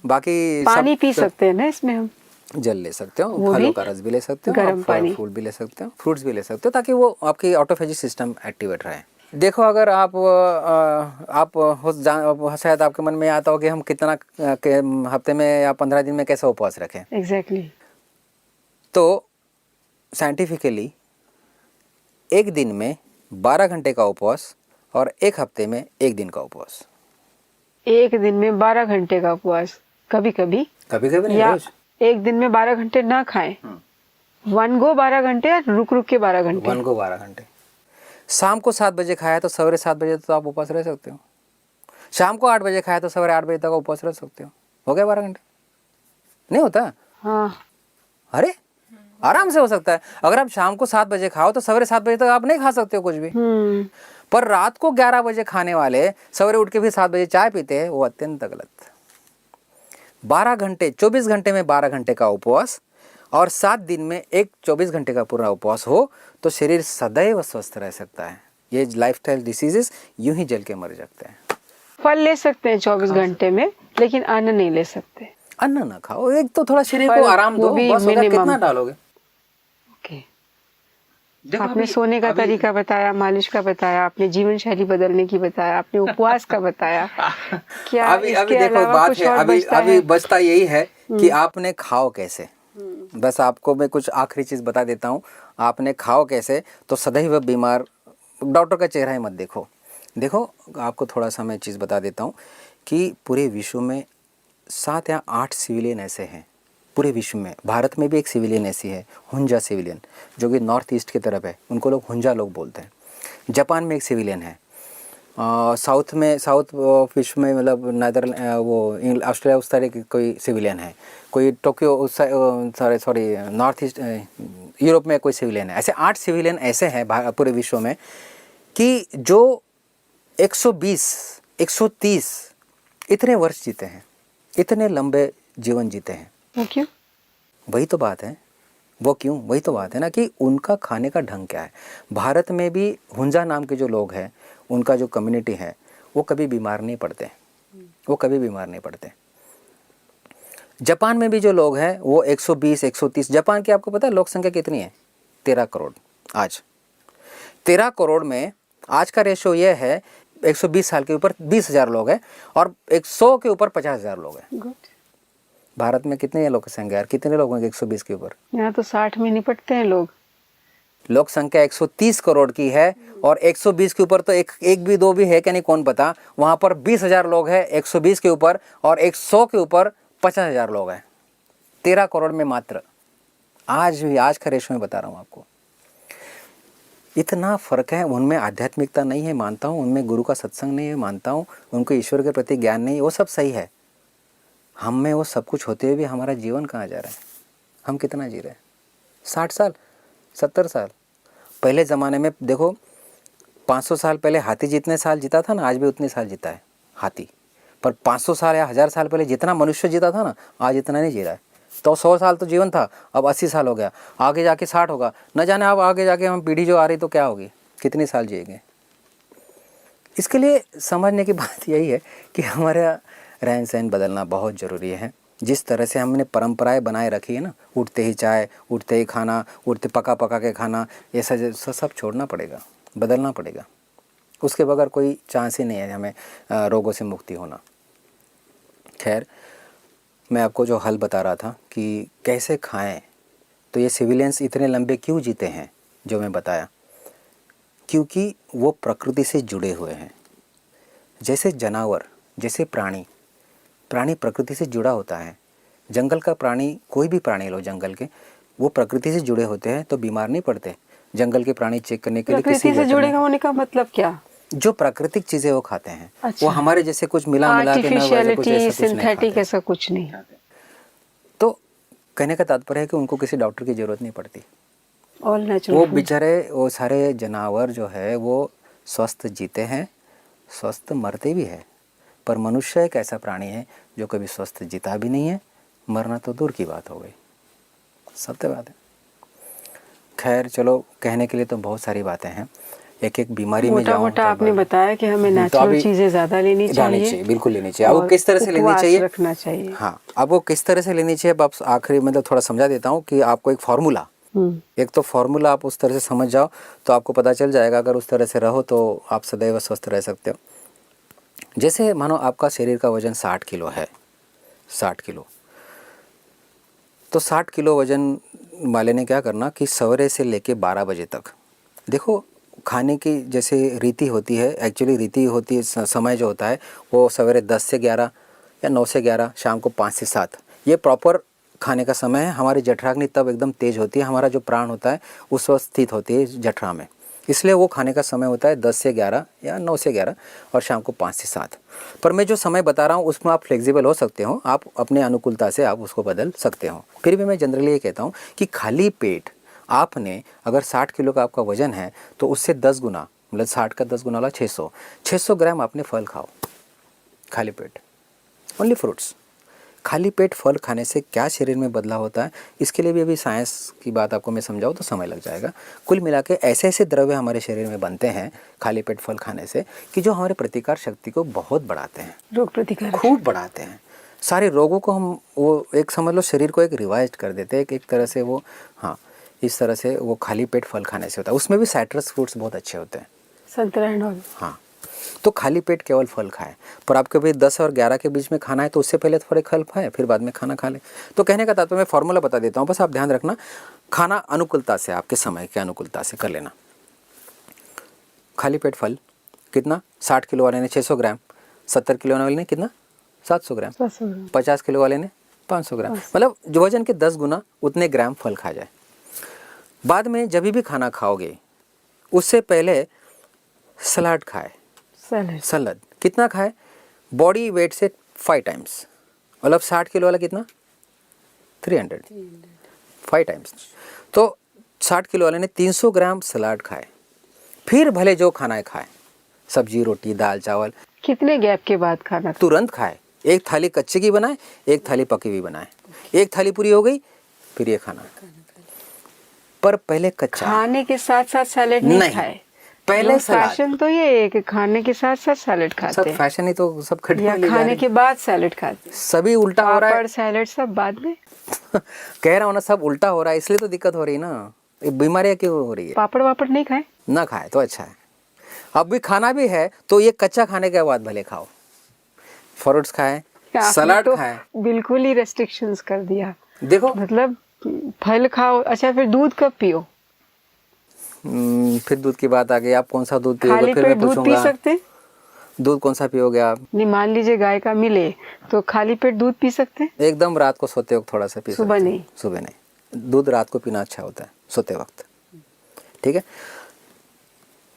बाकी पानी सब पी सकते हैं ना इसमें हम, जल ले सकते हो, वो फलों भी का रस भी ले सकते हो, गर्म आप पानी। फूल भी ले सकते हो, फ्रूट्स भी ले सकते हो, ताकि वो आपकी ऑटोफेजी सिस्टम एक्टिवेट रहे। देखो अगर शायद आपके मन में आता हो कि हम कितना हफ्ते में या 15 दिन में कैसे उपवास रखें। एग्जैक्टली। तो साइंटिफिकली एक दिन में 12 घंटे का उपवास और एक हफ्ते में एक दिन का उपवास। एक दिन में 12 घंटे का उपवास, कभी कभी नहीं, या रोज। एक दिन में 12 घंटे ना खाएं, वन गो 12 घंटे या रुक रुक के 12 घंटे। 1 को 12 घंटे। शाम को 7 बजे खाया तो सवेरे 7 बजे तो आप उपवास रह सकते हो। शाम को 8 बजे खाया तो सवेरे 8 बजे तक उपवास रह सकते हो गया 12 घंटे। नहीं होता? हाँ, अरे आराम से हो सकता है। अगर आप शाम को 7 बजे खाओ तो सवेरे 7 बजे तक आप नहीं खा सकते हो कुछ भी। पर रात को 11 बजे खाने वाले सवेरे उठ के भी 7 बजे चाय पीते हैं, वो अत्यंत गलत। 12 घंटे, 24 घंटे में 12 घंटे का उपवास और 7 दिन में एक 24 घंटे का पूरा उपवास हो तो शरीर सदैव स्वस्थ रह सकता है। ये लाइफस्टाइल डिसीजेस यूं ही जल के मर जाते हैं। फल ले सकते हैं 24 घंटे में, लेकिन अन्न नहीं ले सकते। अन्न ना खाओ, एक तो थोड़ा शरीर को फल, आराम वो दो, भी बस होगा। minimum। कितना डालोगे? ओके। देखो आपने सोने का तरीका बताया, मालिश का बताया, आपने जीवन शैली बदलने की बताया, आपने उपवास का बताया। क्या अभी इसके देखो अलावा बात कुछ है, और अभी बचता अभी है? बचता यही है कि आपने खाओ कैसे। बस आपको मैं कुछ आखिरी चीज बता देता हूँ। आपने खाओ कैसे तो सदैव बीमार, डॉक्टर का चेहरा ही मत देखो। देखो आपको थोड़ा सा मैं चीज़ बता देता हूँ कि पूरे विश्व में 7 या 8 सिविलियन ऐसे हैं पूरे विश्व में। भारत में भी एक सिविलियन ऐसी है, हुंजा सिविलियन, जो कि नॉर्थ ईस्ट की तरफ है, उनको लोग हुंजा लोग बोलते हैं। जापान में एक सिविलियन है। साउथ विश्व में मतलब ऑस्ट्रेलिया उस तरह की कोई सिविलियन है, कोई Tokyo sorry north east Europe में कोई सिविलियन है। ऐसे 8 सिविलियन ऐसे हैं पूरे विश्व में कि जो 120 130 इतने वर्ष जीते हैं, इतने लंबे जीवन जीते हैं। वो क्यों? वही तो बात है। वो क्यों? वही तो बात है ना कि उनका खाने का ढंग क्या है। भारत में भी हुंजा नाम के जो लोग हैं, उनका जो कम्युनिटी है, वो कभी बीमार नहीं पड़ते, वो कभी बीमार नहीं पड़ते। जापान में भी जो लोग हैं वो 120 130, जापान की आपको पता है लोक संख्या कितनी है? 13 करोड़। आज 13 करोड़ में आज का रेशो ये है 120 साल के ऊपर 20,000 लोग हैं और 100 के ऊपर 50,000 लोग हैं। गुड। भारत में कितने लोग संख्या यार, कितने लोग होंगे 120 के ऊपर? यहाँ तो 60 में निपटते हैं लोग। लोक संख्या 130 करोड़ की है और 120 के ऊपर तो एक भी दो भी है क्या नहीं कौन पता। वहाँ पर 20,000 लोग हैं 120 के ऊपर और 100 के ऊपर 50,000 लोग हैं 13 करोड़ में मात्र। आज भी आज का रेशो में बता रहा हूँ आपको, इतना फ़र्क है। उनमें आध्यात्मिकता नहीं है मानता हूँ, उनमें गुरु का सत्संग नहीं है मानता हूँ, उनको ईश्वर के प्रति ज्ञान नहीं है, वो सब सही है। हम में वो सब कुछ होते हुए भी हमारा जीवन कहाँ जा रहा है? हम कितना जी रहे हैं? 60 साल 70 साल। पहले ज़माने में देखो 500 साल पहले हाथी जितने साल जीता था ना, आज भी उतने साल जीता है हाथी। पर 500 साल या 1000 साल पहले जितना मनुष्य जीता था ना, आज इतना नहीं जी रहा है। तो 100 साल तो जीवन था, अब 80 साल हो गया, आगे जाके 60 होगा, न जाने अब आगे जाके हम पीढ़ी जो आ रही तो क्या होगी, कितने साल जिएंगे। इसके लिए समझने की बात यही है कि हमारा रहन सहन बदलना बहुत ज़रूरी है। जिस तरह से हमने परंपराएं बनाए रखी है ना, उठते ही चाय, उठते ही खाना, उठते पका पका के खाना, ये सब छोड़ना पड़ेगा, बदलना पड़ेगा। उसके बगैर कोई चांस ही नहीं है हमें रोगों से मुक्ति होना। खैर, मैं आपको जो हल बता रहा था कि कैसे खाएं, तो ये सिविलियंस इतने लंबे क्यों जीते हैं जो मैं बताया, क्योंकि वो प्रकृति से जुड़े हुए हैं। जैसे जानवर, जैसे प्राणी प्रकृति से जुड़ा होता है। जंगल का प्राणी, कोई भी प्राणी लो जंगल के, वो प्रकृति से जुड़े होते हैं तो बीमार नहीं पड़ते। जंगल के प्राणी चेक करने के लिए प्रकृति से जुड़े होने का मतलब क्या? जो प्राकृतिक चीजें वो खाते हैं। अच्छा। वो हमारे जैसे कुछ मिला के आर्टिफिशियलिटी, सिंथेटिक ऐसा कुछ नहीं। तो कहने का तात्पर्य है कि उनको किसी डॉक्टर की जरूरत नहीं पड़ती। All natural. वो बेचारे, वो सारे जानवर जो है वो स्वस्थ जीते हैं, स्वस्थ मरते भी है। पर मनुष्य एक ऐसा प्राणी है जो कभी स्वस्थ जीता भी नहीं है, मरना तो दूर की बात हो गई। सत्य बात है। खैर चलो, कहने के लिए तो बहुत सारी बातें हैं, एक एक बीमारी में जाऊं। मोटा आपने बताया कि हमें नेचुरल चीजें ज्यादा लेनी चाहिए, बिल्कुल लेनी चाहिए। अब वो किस तरह से लेनी चाहिए, रखना चाहिए। हाँ, अब वो किस तरह से लेनी चाहिए, अब आप आखिरी मतलब थोड़ा समझा देता हूँ कि आपको एक फार्मूला, एक तो फार्मूला आप उस तरह से समझ जाओ तो आपको पता चल जाएगा। अगर उस तरह से रहो तो आप सदैव स्वस्थ रह सकते हो। जैसे मानो आपका शरीर का वजन 60 किलो है, 60 किलो, तो 60 किलो वजन वाले ने क्या करना कि सवेरे से लेके 12 बजे तक, देखो खाने की जैसे रीति होती है, एक्चुअली रीति होती है, समय जो होता है वो सवेरे 10 से 11 या 9 से 11, शाम को 5 से 7, ये प्रॉपर खाने का समय है। हमारी जठराग्नि तब एकदम तेज होती है, हमारा जो प्राण होता है उस वक्त स्थित होती है जठरा में, इसलिए वो खाने का समय होता है 10 से 11 या 9 से 11 और शाम को 5 से 7। पर मैं जो समय बता रहा हूँ उसमें आप फ्लेक्सिबल हो सकते हो, आप अपने अनुकूलता से आप उसको बदल सकते हो। फिर भी मैं जनरली ये कहता हूँ कि खाली पेट आपने अगर 60 किलो का आपका वजन है तो उससे 10 गुना, मतलब 60 का 10 गुना वाला 600 ग्राम आपने फल खाओ खाली पेट, ओनली फ्रूट्स। खाली पेट फल खाने से क्या शरीर में बदलाव होता है, इसके लिए भी अभी साइंस की बात आपको मैं समझाऊँ तो समय लग जाएगा। कुल मिला के ऐसे ऐसे द्रव्य हमारे शरीर में बनते हैं खाली पेट फल खाने से कि जो हमारे प्रतिकार शक्ति को बहुत बढ़ाते हैं, रोग प्रतिकार खूब बढ़ाते हैं। सारे रोगों को हम वो एक समझ लो शरीर को एक रिवाइज कर देते हैं एक तरह से वो। हाँ, इस तरह से वो खाली पेट फल खाने से होता है। उसमें भी साइट्रस फ्रूट्स बहुत अच्छे होते हैं, संतरा एंड ऑल। हाँ, तो खाली पेट केवल फल खाएं। पर आपके भाई 10 और 11 के बीच में खाना है तो उससे पहले थोड़े फल खाएं, फिर बाद में खाना खा लें। तो कहने का तात्पर्य मैं फॉर्मूला बता देता हूँ, बस आप ध्यान रखना। खाना अनुकूलता से, आपके समय के अनुकूलता से कर लेना। खाली पेट फल कितना, 60 किलो वाले ने 600 ग्राम, 70 किलो वाले ने कितना 700 ग्राम, 50 किलो वाले ने 500 ग्राम, मतलब जो वजन के 10 गुना उतने ग्राम फल खा जाए। बाद में जब भी खाना खाओगे उससे पहले सलाद खाए। सलाद कितना खाए, बॉडी वेट से 5 टाइम्स, मतलब 60 किलो वाला कितना 300, 5 टाइम्स। तो 60 किलो वाले ने 300 ग्राम सलाद खाए। फिर भले जो खाना है खाए, सब्जी रोटी दाल चावल। कितने गैप के बाद खाना? तुरंत खाए। एक थाली कच्चे की बनाए, एक थाली पकी हुई बनाए, एक थाली पूरी हो गई, फिर ये खाना। पर पहले कच्चा खाने के साथ साथ सैलेड नहीं नहीं, खाए। पहले सलाद। फैशन तो ये है कि खाने के साथ साथ सैलेड खाते सब हैं फैशन ही तो सब खड्डे या में ले जा खाने रहे के बाद सैलेड खाते हैं। हैं। सभी उल्टा हो रहा है। पापड़ सैलेड सब बाद में। कह रहा हूँ ना, सब उल्टा हो रहा है, इसलिए तो दिक्कत हो रही है ना। ये बीमारियां क्यों हो रही है? पापड़ वापड़ नहीं खाए। ना खाए तो अच्छा है। अब भी खाना भी है तो ये कच्चा खाने के बाद भले खाओ, फ्रूट्स खाएं, आपने सलाद तो खाएं। बिल्कुल ही रेस्ट्रिक्शंस कर दिया। देखो मतलब फल खाओ। अच्छा फिर दूध कब पियो? फिर दूध की बात आ गई। आप कौन सा दूध पियोगे? खाली फिर पेट मैं दूध पी पूछूंगा सकते हैं? दूध कौन सा पियोगे आप? नहीं, मान लीजिए गाय का मिले तो खाली पेट दूध पी सकते हैं? एकदम रात को सोते वक्त थोड़ा सा पी सुबह सकते हैं। नहीं? सुबह नहीं, दूध रात को पीना अच्छा होता है, सोते वक्त। ठीक है,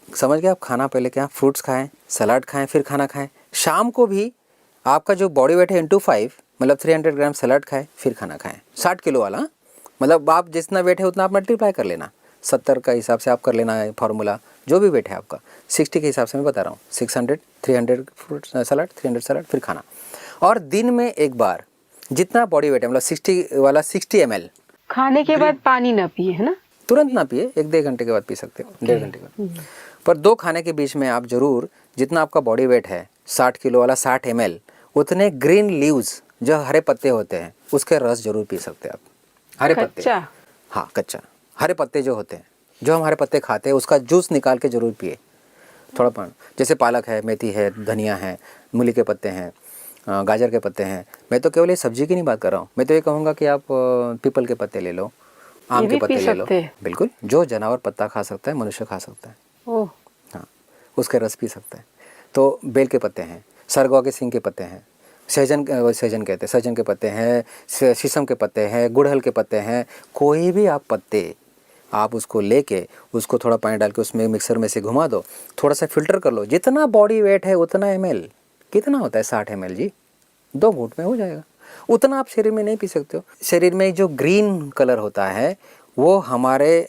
समझ गए आप? खाना पहले क्या, फ्रूट्स खाएं, सलाद खाएं, फिर खाना खाएं। शाम को भी आपका जो बॉडी वेट है इंटू 5, मतलब 300 ग्राम सलाद खाएं, फिर खाना खाएं। 60 किलो वाला, मतलब आप जितना वेट है उतना आप मल्टीप्लाई कर लेना। 70 का हिसाब से आप कर लेना है फॉर्मूला, जो भी वेट है आपका। 60 के हिसाब से मैं बता रहा हूँ, 600, 300 फ्रूट सलाद, 300 सलाद, फिर खाना। और दिन में एक बार जितना बॉडी वेट है, मतलब 60 वाला 60 ml। खाने के बाद पानी ना पिए, है ना? तुरंत ना पिए, 1-1.5 घंटे के बाद पी सकते हो, 1.5 घंटे के बाद। पर 2 खाने के बीच में आप जरूर, जितना आपका बॉडी वेट है 60 किलो वाला 60 ml, उतने ग्रीन लीव्स जो हरे पत्ते होते हैं उसके रस जरूर पी सकते हैं आप। हरे पत्ते, कच्चा? हाँ कच्चा। हरे पत्ते जो होते हैं, जो हम हरे पत्ते खाते हैं, उसका जूस निकाल के जरूर पिए थोड़ा पानी। जैसे पालक है, मेथी है, धनिया है, मूली के पत्ते हैं, गाजर के पत्ते हैं। मैं तो केवल ये सब्जी की नहीं बात कर रहा हूँ, मैं तो ये कहूँगा कि आप पीपल के पत्ते ले लो, आम ये के भी पत्ते पी ले लो। सकते हैं? बिल्कुल, जो जानवर पत्ता खा सकता है मनुष्य खा सकता है। ओह, हाँ, उसके रस पी सकता है। तो बेल के पत्ते हैं, सरगवा के सिंग के पत्ते हैं, सहजन कहते हैं, सहजन के पत्ते हैं, शीशम के पत्ते हैं, गुड़हल के पत्ते हैं। कोई भी आप पत्ते आप उसको लेके उसको थोड़ा पानी डाल के उसमें मिक्सर में से घुमा दो, थोड़ा सा फिल्टर कर लो। जितना बॉडी वेट है उतना ml, कितना होता है 60 ml जी, 2 घूंट में हो जाएगा। उतना आप शरीर में नहीं पी सकते हो। शरीर में जो ग्रीन कलर होता है वो हमारे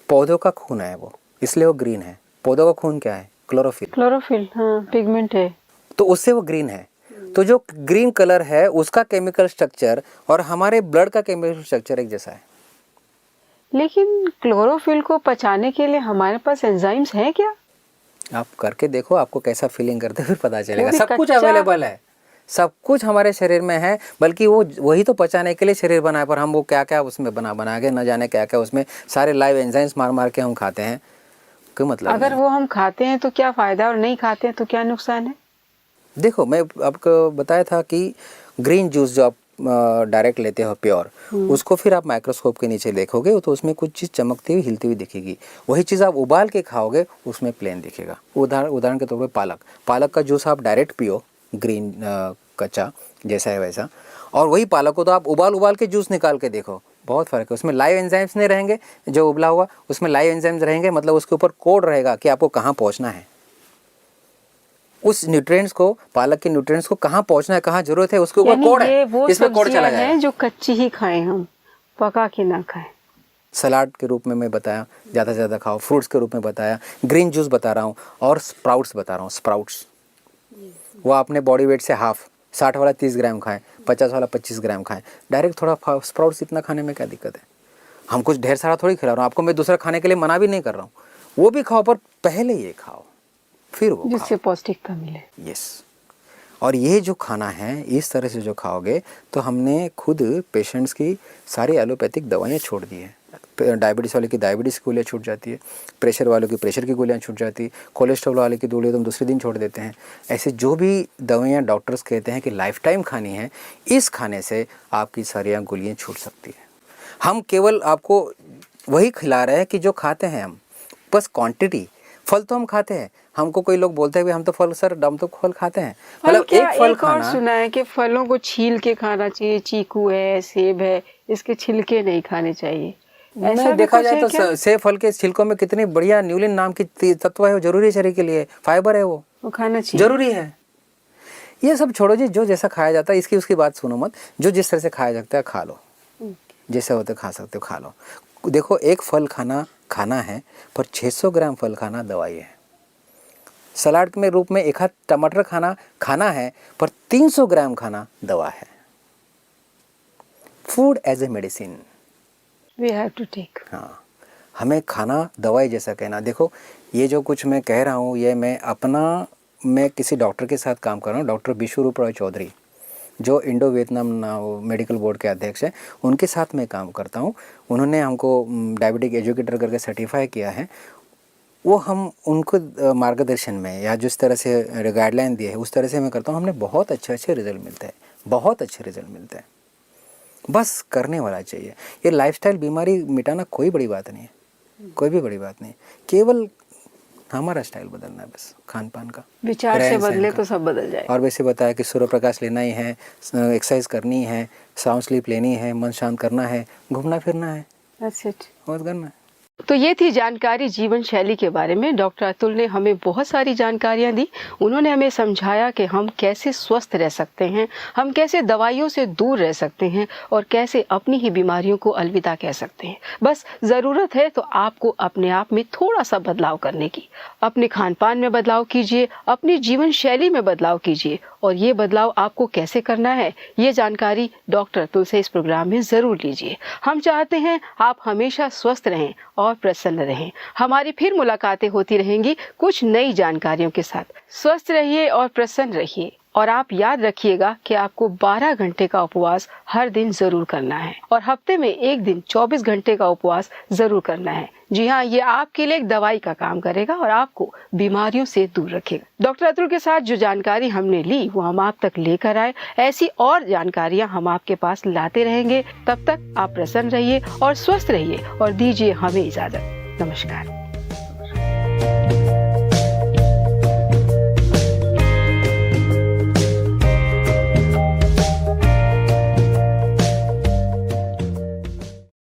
पौधों का खून है, वो इसलिए वो ग्रीन है। पौधों का खून क्या है? क्लोरोफिल। क्लोरोफिल, हाँ, पिगमेंट है। तो उससे वो ग्रीन है। तो जो ग्रीन कलर है उसका केमिकल स्ट्रक्चर और हमारे ब्लड का केमिकल स्ट्रक्चर एक जैसा है। लेकिन क्लोरोफिल को पचाने के लिए हमारे पास एंजाइम्स हैं क्या? आप करके देखो, आपको कैसा फीलिंग करते फिर पता चलेगा। भी सब कुछ कच्चा? अवेलेबल है, सब कुछ हमारे शरीर में है। बल्कि वो वही तो पचाने के लिए शरीर बना है, पर हम वो क्या क्या उसमें बना के न जाने क्या क्या उसमें सारे लाइव एंजाइम्स मार मार के हम खाते हैं। कोई मतलब अगर नहीं। वो हम खाते हैं तो क्या फायदा और नहीं खाते हैं तो क्या नुकसान है? देखो, मैं आपको बताया था कि ग्रीन जूस जो आप डायरेक्ट लेते हो प्योर, उसको फिर आप माइक्रोस्कोप के नीचे देखोगे तो उसमें कुछ चीज़ चमकती हुई हिलती हुई दिखेगी। वही चीज़ आप उबाल के खाओगे उसमें प्लेन दिखेगा। उदाहरण के तौर पे पालक का जूस आप डायरेक्ट पियो, ग्रीन कच्चा जैसा है वैसा, और वही पालक को तो आप उबाल के जूस निकाल के देखो, बहुत फ़र्क है। उसमें लाइव एंजाइम्स नहीं रहेंगे, जो उबला हुआ उसमें लाइव एंजाइम्स रहेंगे, मतलब उसके ऊपर कोड रहेगा कि आपको कहाँ पहुँचना है। उस न्यूट्रिएंट्स को, पालक के न्यूट्रिएंट्स को कहाँ पहुँचना है, कहाँ जरूरत है, उसके ऊपर कोड है। इसमें कोड चला है जाएगा। जो कच्ची ही खाएं, हम पका के ना खाएं। सलाद के रूप में मैं बताया, ज़्यादा से ज़्यादा खाओ। फ्रूट्स के रूप में बताया, ग्रीन जूस बता रहा हूँ, और स्प्राउट्स बता रहा हूँ। स्प्राउट्स वो आपने बॉडी वेट से हाफ, 60 वाला 30 ग्राम खाएं, 50 वाला 25 ग्राम खाएं। डायरेक्ट थोड़ा स्प्राउट्स इतना खाने में क्या दिक्कत है? हम कुछ ढेर सारा थोड़ी खिला रहा हूँ आपको, मैं दूसरा खाने के लिए मना भी नहीं कर रहा हूँ। वो भी खाओ, पर पहले ये खाओ फिर वो जिससे पौष्टिकता मिले। यस। और ये जो खाना है इस तरह से जो खाओगे तो हमने खुद पेशेंट्स की सारी एलोपैथिक दवाइयाँ छोड़ दी है। डायबिटीज़ वाले की डायबिटीज़ की गोलियाँ छूट जाती है, प्रेशर वालों की प्रेशर की गोलियाँ छूट जाती है, कोलेस्ट्रॉल वाले की गोलियाँ तो हम दूसरे दिन छोड़ देते हैं। ऐसे जो भी दवाइयाँ डॉक्टर्स कहते हैं कि लाइफ टाइम खानी है, इस खाने से आपकी सारी गोलियाँ छूट सकती है। हम केवल आपको वही खिला रहे हैं कि जो खाते हैं हम, बस क्वांटिटी। फल तो हम खाते हैं, हमको कोई लोग बोलते हैं हम तो फल सर हम तो फल खाते हैं, मतलब एक फल खाना। सुना है कि फलों को छील के खाना चाहिए, चीकू है, सेब है, इसके छिलके नहीं खाने चाहिए। ऐसा नहीं, देखा जाए तो सेब फल के छिलकों में कितनी बढ़िया न्यूलिन नाम की तत्व है, वो जरूरी है शरीर के लिए, फाइबर है, वो खाना चाहिए, जरूरी है। ये सब छोड़ो जी, जो जैसा खाया जाता है इसकी उसकी बात सुनो मत। जो जिस तरह से खाया जाता है खा लो, जैसे होते खा सकते हो खा लो। देखो, एक फल खाना है, पर 600 ग्राम फल खाना दवाई है। सलाद में रूप में एक हाथ टमाटर खाना है, पर 300 ग्राम खाना दवा है। Food as a medicine we have to take. हाँ। हमें खाना दवाई जैसा कहना। देखो ये जो कुछ मैं कह रहा हूँ ये मैं किसी डॉक्टर के साथ काम कर रहा हूँ, डॉक्टर विश्वरूप रॉय चौधरी जो इंडो वियतनाम मेडिकल बोर्ड के अध्यक्ष हैं, उनके साथ मैं काम करता हूँ। उन्होंने हमको डायबिटिक एजुकेटर करके सर्टिफाई किया है। वो हम उनको मार्गदर्शन में या जिस तरह से गाइडलाइन दिए है उस तरह से मैं करता हूँ। हमने बहुत अच्छे रिजल्ट मिलते हैं, बहुत अच्छे रिजल्ट मिलते हैं। बस करने वाला चाहिए। ये लाइफस्टाइल बीमारी मिटाना कोई बड़ी बात नहीं है, कोई भी बड़ी बात नहीं, केवल हमारा स्टाइल बदलना है बस, खान पान का, विचार से रहन-सहन बदले का। तो सब बदल जाए। और वैसे बताया कि सूर्य प्रकाश लेना ही है, एक्सरसाइज करनी है, साउंड स्लीप लेनी है, मन शांत करना है, घूमना फिरना है, That's it. और करना है। तो ये थी जानकारी जीवन शैली के बारे में। डॉक्टर अतुल ने हमें बहुत सारी जानकारियां दी। उन्होंने हमें समझाया कि हम कैसे स्वस्थ रह सकते हैं, हम कैसे दवाइयों से दूर रह सकते हैं और कैसे अपनी ही बीमारियों को अलविदा कह सकते हैं। बस ज़रूरत है तो आपको अपने आप में थोड़ा सा बदलाव करने की। अपने खान पान में बदलाव कीजिए, अपनी जीवन शैली में बदलाव कीजिए। और ये बदलाव आपको कैसे करना है, ये जानकारी डॉक्टर अतुल से इस प्रोग्राम में ज़रूर लीजिए। हम चाहते हैं आप हमेशा स्वस्थ रहें और प्रसन्न रहें। हमारी फिर मुलाकातें होती रहेंगी कुछ नई जानकारियों के साथ। स्वस्थ रहिए और प्रसन्न रहिए। और आप याद रखिएगा कि आपको 12 घंटे का उपवास हर दिन जरूर करना है और हफ्ते में एक दिन 24 घंटे का उपवास जरूर करना है। जी हाँ, ये आपके लिए एक दवाई का काम करेगा और आपको बीमारियों से दूर रखेगा। डॉक्टर अतुल के साथ जो जानकारी हमने ली वो हम आप तक लेकर आए। ऐसी और जानकारियां हम आपके पास लाते रहेंगे। तब तक आप प्रसन्न रहिए और स्वस्थ रहिए और दीजिए हमें इजाजत। नमस्कार।